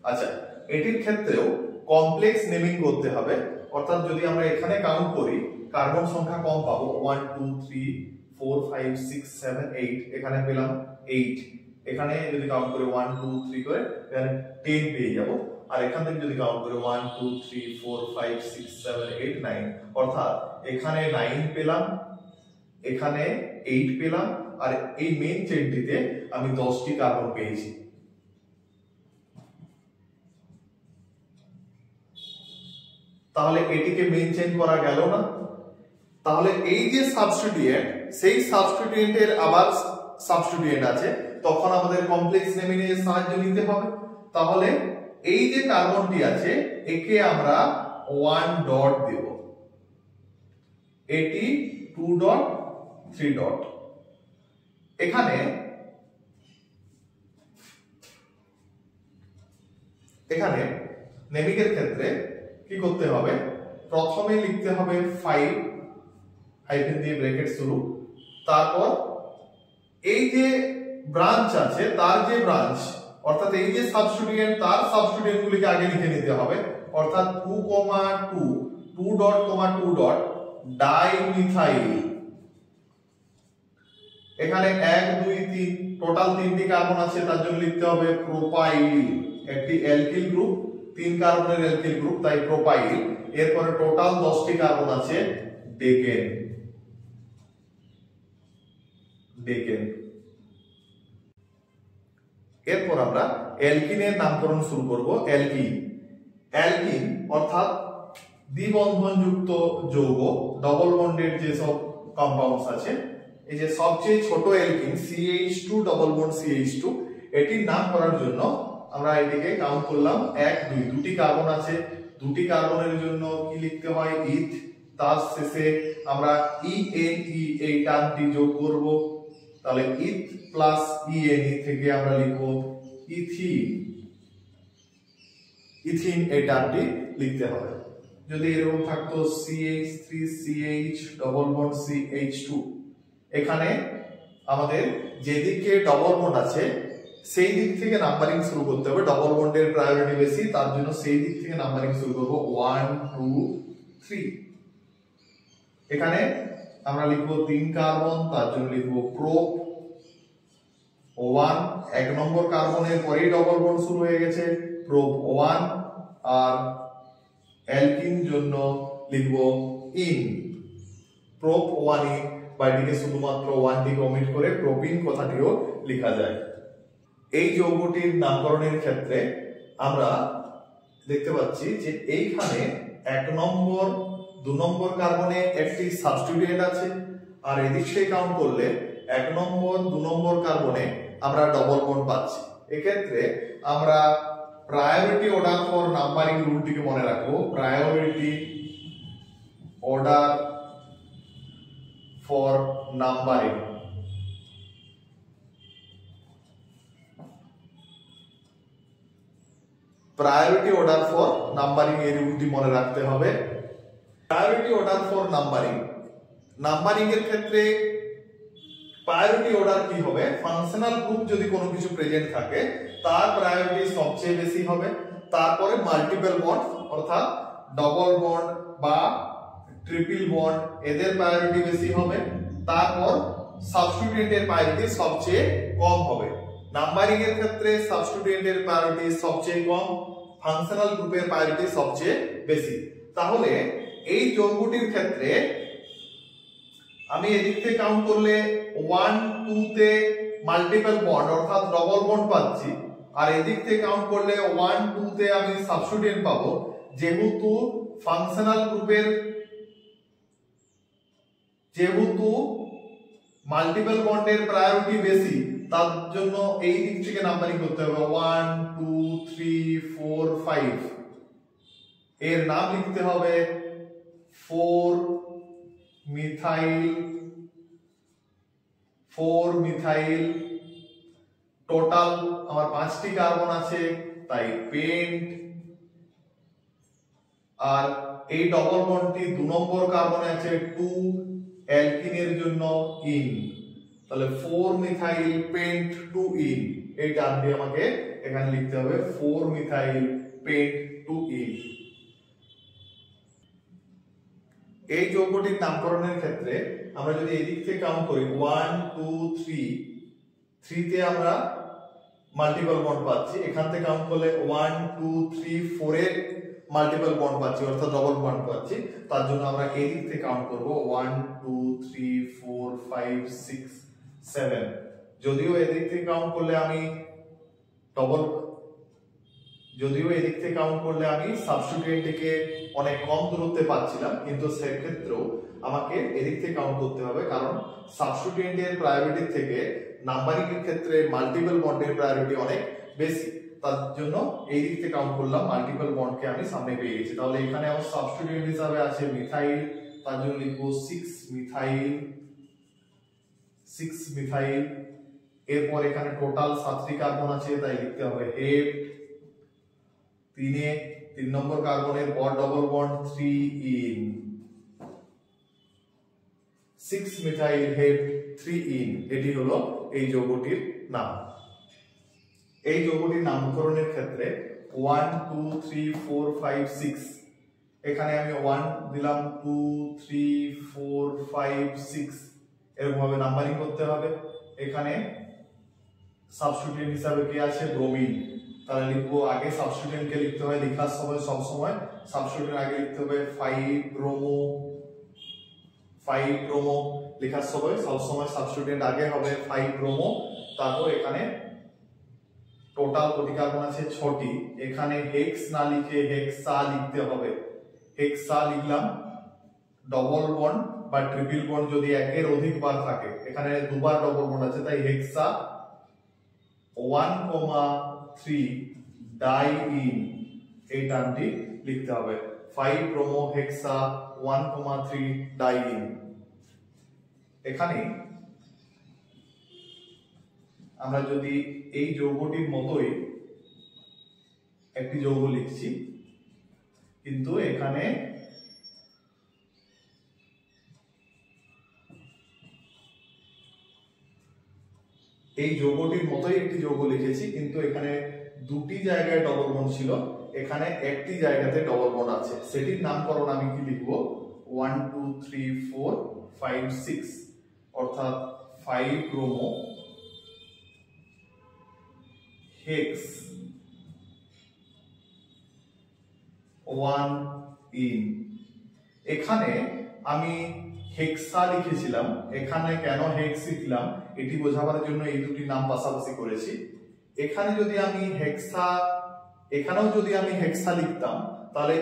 আচ্ছা, এটির ক্ষেত্রেও কমপ্লেক্স নেমিং করতে হবে, অর্থাৎ যদি আমরা এখানে কাউন্ট করি কার্বন সংখ্যা কম পাবো, 1 2 3 4 5 6 7 8, এখানে পেলাম 8। এখানে যদি কাউন্ট করে 1 2 3 করে এখানে 10 পেয়ে যাব। আর এখান থেকে যদি কাউন্ট করে 1 2 3 4 5 6 7 8 9, অর্থাৎ এখানে 9 পেলাম, এখানে 8 পেলাম, আর এই মেইন চেনটিতে আমি 10টি কার্বন পেয়েছি। তাহলে এটিকে মেইন চেন করা গেল না। তাহলে এই যে সাবস্টিটিউয়েন্ট, সেই সাবস্টিটিউয়েন্টের আবার সাবস্টিটিউয়েন্ট আছে, তখন আমাদের কমপ্লেক্স নেমিং এর সাহায্য নিতে হবে। তাহলে এই যে কার্বনটি আছে, একে আমরা 1 ডট দেব, এটি 2 ডট, 3 ডট। এখানে নেমিং এর ক্ষেত্রে কি করতে হবে, প্রথমে লিখতে হবে 5, হাইফেন দিয়ে ব্র্যাকেট শুরু, তারপর এই যে ব্রাঞ্চ আছে তার যে ব্রাঞ্চ, অর্থাৎ এই যে সাবস্টিটিউয়েন্ট, তার সাবস্টিটিউয়েন্ট গুলিকে আগে লিখে নিতে হবে, অর্থাৎ 2, 2 2 ডট, 2 ডট ডাইমিথাইল। এখানে 1 2 3 টোটাল 3টি কার্বন আছে, তার জন্য লিখতে হবে প্রোপাইল, একটি অ্যালকিল গ্রুপ, 3 কার্বনের অ্যালকিল গ্রুপ, তাই প্রোপাইল। এরপরে টোটাল 10টি কার্বন আছে, ডেকেন, ডেকেন। এরপর আমরা অ্যালকিনের নামকরণ শুরু করব। অ্যালকিন, অ্যালকিন অর্থাৎ দ্বিবন্ধনযুক্ত যৌগ, ডবল বন্ডেড যে সব কম্পাউন্ডস আছে, এই যে সবচেয়ে ছোট alkyne CH2 double bond CH2, এটির নাম করার জন্য আমরা এটিকে কাউন্ট করলাম 1 2, দুটি কার্বন আছে, দুটি কার্বনের জন্য কি লিখতে হয়, ইথ। তার শেষে আমরা ENE এই টার্মটি যোগ করব, তাহলে ইথ প্লাস ENE থেকে আমরা লিখব ইথিন, ইথিন এই টার্মটি লিখতে হবে। যদি এরকম থাকতো CH3CH ডবল বন্ড CH2, এখানে আমাদের যেদিকে ডবল বন্ড আছে সেই দিক থেকে নাম্বারিং শুরু করতে হবে, ডবল বন্ডের প্রায়োরিটি বেশি, তার জন্য সেই দিক থেকে নাম্বারিং শুরু করব, 1 2 3। এখানে আমরা লিখবো 3 কার্বন, তার জন্য লিখবো প্রোপ 1, 1 নম্বর কার্বনের পরেই ডবল বন্ড শুরু হয়ে গেছে, প্রোপ 1। আর অ্যালকিন জন্য লিখবো ইন, প্রোপ 1 ইন, বা এটিকে শুধুমাত্র 1টি অমিট করে প্রোপিন কথাটিও লেখা যায়। এই যৌগটির নামকরণের ক্ষেত্রে আমরা দেখতে পাচ্ছি যে এইখানে 1 নম্বর 2 নম্বর কার্বনে একটি সাবস্টিটিউয়েন্ট আছে, আর এদিক থেকে কাউন্ট করলে 1 নম্বর 2 নম্বর কার্বনে আমরা ডবল বন্ড পাচ্ছি। এক্ষেত্রে আমরা প্রায়োরিটি অর্ডার ফর নাম্বারিং রুলটিকে মনে রাখবো। Priority order for numbering, priority order for numbering এর রুলটি মনে রাখতে হবে। Priority order for numbering, numbering এর ক্ষেত্রে প্রায়োরিটি অর্ডার কি হবে? ফাংশনাল গ্রুপ যদি কোনো কিছু প্রেজেন্ট থাকে তার প্রায়োরিটি সবচেয়ে বেশি হবে, তারপরে মাল্টিপল বন্ড অর্থাৎ ডবল বন্ড বা ট্রিপল বন্ড এদের প্রায়োরিটি বেশি হবে, তারপর সাবস্টিটিউয়েন্টের প্রায়োরিটি সবচেয়ে কম হবে। নাম্বারিং এর ক্ষেত্রে সাবস্টিটিউয়েন্টের প্রায়োরিটি সবচেয়ে কম, ফাংশনাল গ্রুপের প্রায়োরিটি সবচেয়ে বেশি। তাহলে এই যৌগটির ক্ষেত্রে আমি এদিক থেকে কাউন্ট করলে 1 2 তে মাল্টিপল বন্ড অর্থাৎ ডবল বন্ড পাচ্ছি, আর এদিক থেকে কাউন্ট করলে 1 2 তে আমি সাবস্টিটিউয়েন্ট পাবো। যেহেতু ফাংশনাল গ্রুপের মাল্টিপল বন্ডের প্রায়োরিটি বেশি, তার জন্য এই দিক থেকে নাম্বারিং করতে হবে 1 2 3 4 5। এর নাম লিখতে হবে 4 মিথাইল। টোটাল আমার 5টি কার্বন আছে, তাই পেন্ট। আর এই ডবল বন্ডটি 2 নম্বর কার্বনে আছে 2 অ্যালকিনের জন্য ইন, তাহলে 4 মিথাইল পেন্ট 2 ইন। এই টার্মটি আমাকে এখানে লিখতে হবে 4 মিথাইল পেন্ট 2 ইন। এই যৌগটির নামকরণের ক্ষেত্রে আমরা যদি এদিক থেকে কাউন্ট করি 1 2 3 তে আমরা মাল্টিপল বন্ড পাচ্ছি, এখান থেকে কাউন্ট করলে 1 2 3 4 এর মাল্টিপল বন্ড পাচ্ছি অর্থাৎ ডবল বন্ড পাচ্ছি, তার জন্য আমরা এই দিক থেকে কাউন্ট করব 1 2 3 4 5 6 7। যদিও এদিক থেকে কাউন্ট করলে আমি সাবস্টিটিউয়েন্টকে অনেক কম দূরত্বে পাচ্ছিলাম, কিন্তু সেক্ষেত্রেও আমাকে এদিক থেকে কাউন্ট করতে হবে, কারণ সাবস্টিটিউয়েন্টের প্রায়োরিটি থেকে নাম্বারিং এর ক্ষেত্রে মাল্টিপল বন্ডের প্রায়োরিটি অনেক বেশি। তার জন্য এই দিক থেকে কাউন্ট করলাম, মাল্টিপল বন্ডকে আমি সামনে পেয়ে গেছি। তাহলে এখানে আমার সাবস্টিটিউয়েন্ট হিসাবে আছে মিথাইল, তার জন্য লিখবো 6 মিথাইল। এরপর এখানে টোটাল 7টি কার্বন আছে, তাই লিখতে হবে হেড। 3 নম্বর কার্বনের পর double bond 3 in, 6 methyl head 3 in. এটি হলো এই যৌগটির নাম। এই যৌগটির নামকরণের ক্ষেত্রে 1 2 3 4 5 6, এখানে আমি 1 দিলাম, 2 3 4 5 6 এরকম ভাবে নাম্বারিং করতে হবে। এখানে সাবস্টিটিউয়েন্ট হিসাবে কি আছে? ব্রোমিন। তাহলে লিখবো, আগে সাবস্টিটিউয়েন্টকে লিখতে হয় লেখার সময় সব সময় সাবস্টিটিউয়েন্ট আগে লিখতে হবে 5 ব্রোমো। লেখার সময় সব সময় সাবস্টিটিউয়েন্ট আগে হবে 5 ব্রোমো। তারপর এখানে টোটাল কত কার্বন আছে? 6টি। এখানে হেক্স না লিখে হেক্সা লিখতে হবে। হেক্সা লিখলাম। ডবল বন্ড বা ট্রিপল বন্ড যদি একের অধিক বার থাকে, এখানে দুবার ডবল বন্ড আছে, তাই হেক্সা 1,3 ডাইইন এই টার্মটি লিখতে হবে। 5 ব্রোমো হেক্সা 1,3 ডাইইন। এখানে আমরা যদি এই যৌগটির মতোই একটি যৌগ লিখছি, কিন্তু এখানে এই যৌগটির মতোই একটি যৌগ লিখেছি, কিন্তু এখানে দুটি জায়গায় ডবল বন্ড ছিল, এখানে একটি জায়গাতে ডবল বন্ড আছে। সেটির নামকরণ আমি কি লিখবো? 1 2 3 4 5 6 অর্থাৎ 5 ব্রোমো হেক্স 1 ইন। এখানে আমি হেক্সা লিখেছিলাম, এখানে কেন হেক্স লিখলাম এটি বোঝাবার জন্য এই দুটি নাম পাশাপাশি করেছি। এখানে যদি আমি হেক্সা, এখানেও যদি আমি হেক্সা লিখতাম তাহলে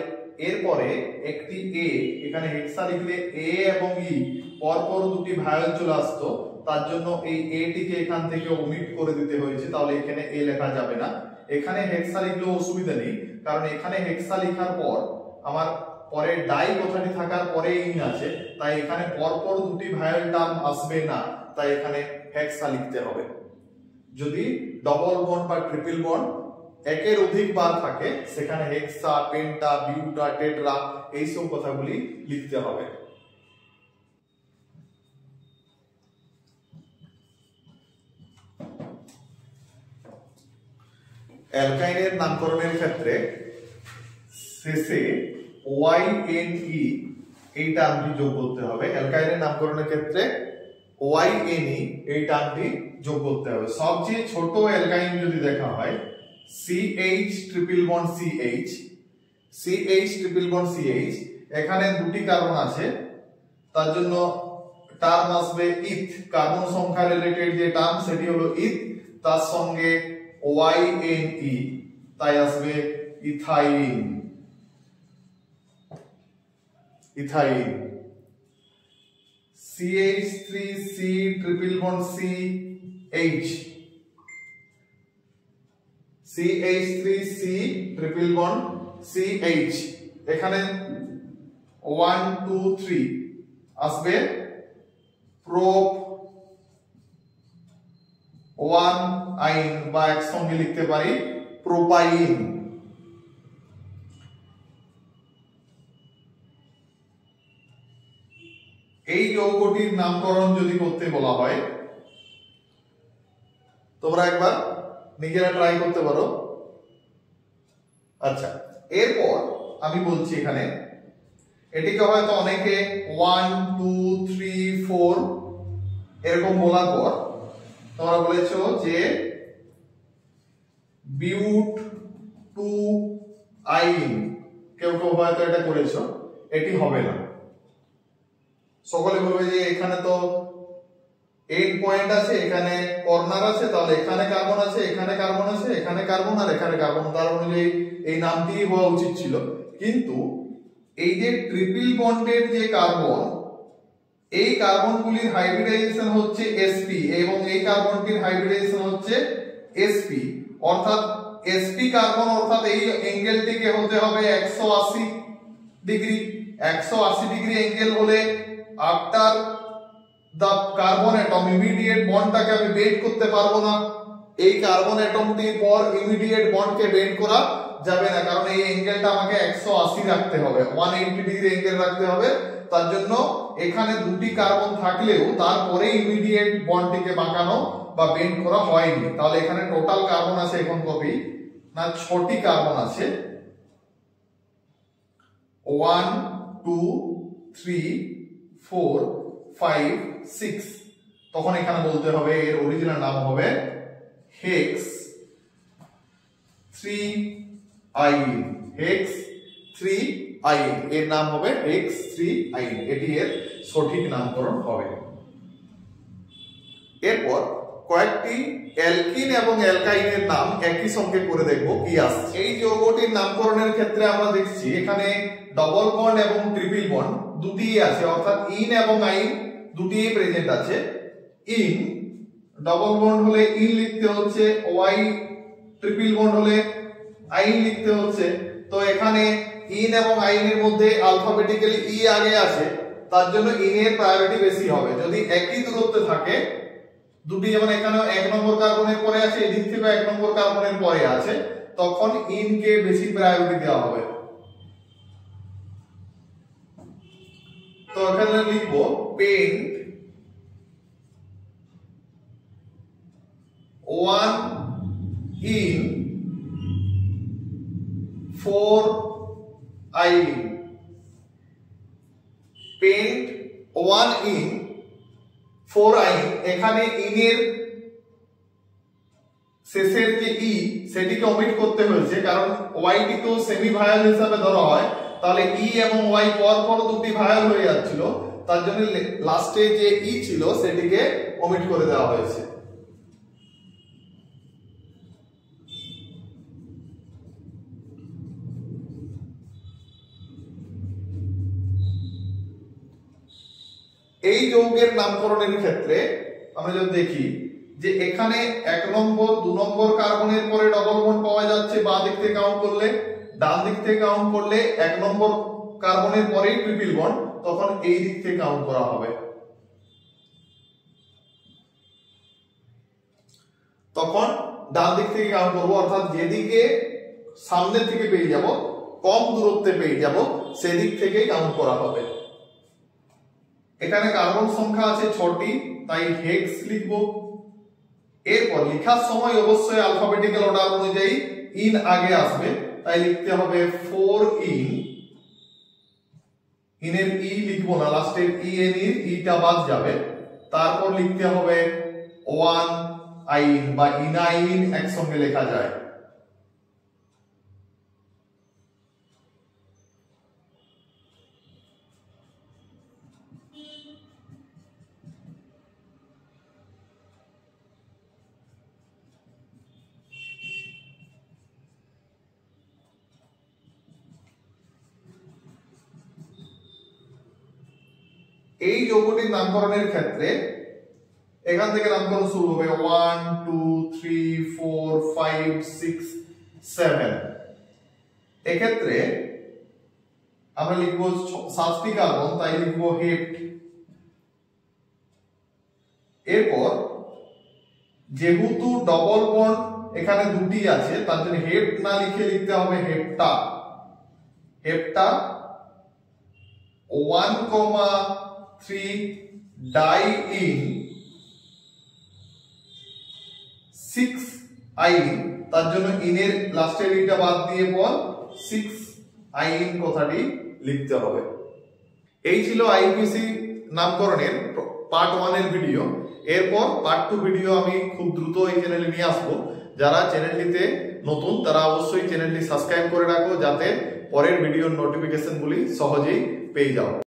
এরপরে একটি এ, এখানে হেক্সা লিখলে এ এবং ই পরপর দুটি ভায়োল চলে আসতো, তার জন্য এই এ টিকে এখান থেকে ওমিট করে দিতে হয়েছে, তাহলে এখানে এ লেখা যাবে না। এখানে হেক্সা লিখলেও অসুবিধা নেই, কারণ এখানে হেক্সা লেখার পর আমার পরে ডাই কথাটি থাকার পরে ইন আছে, তাই এখানে পরপর দুটি ভায়োল টার্ম আসবে না, তাই এখানে হেক্সা লিখতে হবে। যদি ডবল বন্ড বা ট্রিপল বন্ড একের অধিক বার থাকে সেখানে হেক্সা, পেন্টা, বিউটা, টেট্রা এইসব কথাগুলি লিখতে হবে। অ্যালকাইনের নামকরণের ক্ষেত্রে শেষে OYNE এই টার্মটি যোগ করতে হবে। অ্যালকাইনের নামকরণের ক্ষেত্রে OYNE এই টার্মটি যোগ করতে হবে। সবচেয়ে ছোট অ্যালকাইন যদি দেখা হয় CH triple bond CH, CH triple bond CH, এখানে দুটি কার্বন আছে, তার জন্য টার্ম আসবে ইথ, কার্বন সংখ্যা রিলেটেড যে টার্ম সেটি হলো ইথ, তার সঙ্গে OYNE, তাই আসবে ethyne, ethyne. CH3C triple bond CH, CH3C triple bond CH, এখানে 1 2 3 আসবে প্রোপ 1 আইন, বা একসঙ্গে লিখতে পারি প্রোপাইন। এই যৌগটির নামকরণ যদি করতে বলা হয়, তোমরা একবার নিজেরা ট্রাই করতে পারো। আচ্ছা, এরপর আমি বলছি এখানে এটিকে হয়তো অনেকে 1 2 3 4 এরকম বলার পর তোমরা বলেছো যে বিউট টু আইন, কেউ কেউ হয়তো এটা করেছো, এটি হবে না। সকলে বলবে যে এখানে তো এন্ড পয়েন্ট আছে, এখানে কর্নার আছে, তাহলে এখানে কার্বন আছে, এখানে কার্বন আছে, এখানে কার্বন আর এখানে কার্বন, তার অনুযায়ী এই নামটি হওয়া উচিত ছিল। কিন্তু এই যে ট্রিপল বন্ডের যে কার্বন, এই কার্বনগুলির হাইব্রিডাইজেশন হচ্ছে sp এবং এই কার্বনটির হাইব্রিডাইজেশন হচ্ছে sp, অর্থাৎ sp কার্বন, অর্থাৎ এই অ্যাঙ্গেলটিকে হতে হবে 180 ডিগ্রি। 180 ডিগ্রি অ্যাঙ্গেল হলে after the carbon atom immediate বন্ডটাকে আমি বেন্ড করতে পারবো না। এই কার্বন অ্যাটমটির পর ইমিডিয়েট বন্ডকে বেন্ড করা যাবে না, কারণ এই অ্যাঙ্গেলটা আমাকে 180 রাখতে হবে, 180 ডিগ্রি অ্যাঙ্গেল রাখতে হবে। তার জন্য এখানে দুটি কার্বন থাকলেও তারপরে ইমিডিয়েট বন্ডটিকে বাঁকানো বা বেন্ড করা হয়নি। তাহলে এখানে টোটাল কার্বন আছে এখন কপি না 6টি কার্বন আছে, 1 2 3 4 5 6। তখন এখানে বলতে হবে এর অরিজিনাল নাম হবে হেক্স 3 আইন, হেক্স 3 আইন, এর নাম হবে হেক্স 3 আইন, এটি এর সঠিক নামকরণ হবে। এরপর কয়েকটি অ্যালকিন এবং অ্যালকাইনের নাম একই সঙ্গে করে দেখব কি আসছে। এই যৌগটির নামকরণের ক্ষেত্রে আমরা দেখছি এখানে ডবল বন্ড এবং ট্রিপল বন্ড দুটিই আছে, অর্থাৎ ইন এবং আইন দুটিই প্রেজেন্ট আছে। ইন ডবল বন্ড হলে ইন লিখতে হচ্ছে, ওয়াই ট্রিপল বন্ড হলে আইন লিখতে হচ্ছে। তো এখানে ইন এবং আইনের মধ্যে অ্যালফাবেটিক্যালি ই আগে আছে, তার জন্য ইন এর প্রায়োরিটি বেশি হবে। যদি একই দূরত্বে থাকে দুটি, যেমন এখানে 1 নম্বর কার্বনের পরে আছে, এদিক থেকে 1 নম্বর কার্বনের পরে আছে, তখন ইন কে বেশি প্রায়োরিটি দেওয়া হবে। তো এখানে লিখবো পেন্ট 1 ইন 4 আইন, পেন্ট 1 ইন 4 আইন। এখানে ইনের শেষের যে ই সেটিকে ওমিট করতে হয়েছে, কারণ ওয়াই টি তো সেমি ভায়াল হিসাবে ধরা হয়, তাহলে ই এবং ওয়াই পর পর দুটি ভায়াল হয়ে যাচ্ছিল, তার জন্য লাস্টে যে ই ছিল সেটিকে ওমিট করে দেওয়া হয়েছে। এই যৌগের নামকরণের ক্ষেত্রে আমরা যদি দেখি যে এখানে 1 নম্বর 2 নম্বর কার্বনের পরে ডবল বন্ড পাওয়া যাচ্ছে বাঁ দিক থেকে কাউন্ট করলে, ডান দিক থেকে কাউন্ট করলে 1 নম্বর কার্বনের পরেই ট্রিপল বন্ড, তখন এই দিক থেকে কাউন্ট করা হবে। তখন ডান দিক থেকে কাউন্ট করব, অর্থাৎ যেদিকে সামনে থেকে পেয়ে যাব, কম দূরত্বে পেয়ে যাব, সেদিক থেকে কাউন্ট করা হবে। এখানে কার্বন সংখ্যা আছে 6টি, তাই হেক্স লিখব। এরপর লেখার সময় অবশ্যই অ্যালফাবেটিক্যাল অর্ডার অনুযায়ী ইন আগে আসবে, তাই লিখতে হবে 4 ইনের ই লিখবো না, লাস্টের ই এন এর ইটা বাদ যাবে। তারপর লিখতে হবে 1 আইন বা ইনাইন একসঙ্গে লেখা যায়। এই যৌগটির নামকরণের ক্ষেত্রে এখান থেকে নামকরণ শুরু হবে 1 2 3 4 5 6 7। এক্ষেত্রে আমরা লিখব 7টি কার্বন, তাই লিখব হেপ্ট। এরপর যেহেতু ডবল বন্ড এখানে দুটি আছে, তার জন্য হেপ্ট না লিখে লিখতে হবে হেপ্টা। হেপ্টা 1,3 ডাই ইন 6 আইন, তার জন্য ইনের লাস্টের ইটা বাদ দিয়ে পর 6 আইন কথাটি লিখতে হবে। এই ছিল আইপিসি নামকরণের পার্ট 1 এর ভিডিও। এরপর পার্ট 2 ভিডিও আমি খুব দ্রুত এই চ্যানেলে নিয়ে আসবো। যারা চ্যানেলটিতে নতুন তারা অবশ্যই চ্যানেলটি সাবস্ক্রাইব করে রাখো, যাতে পরের ভিডিওর নোটিফিকেশনগুলি সহজেই পেয়ে যাও।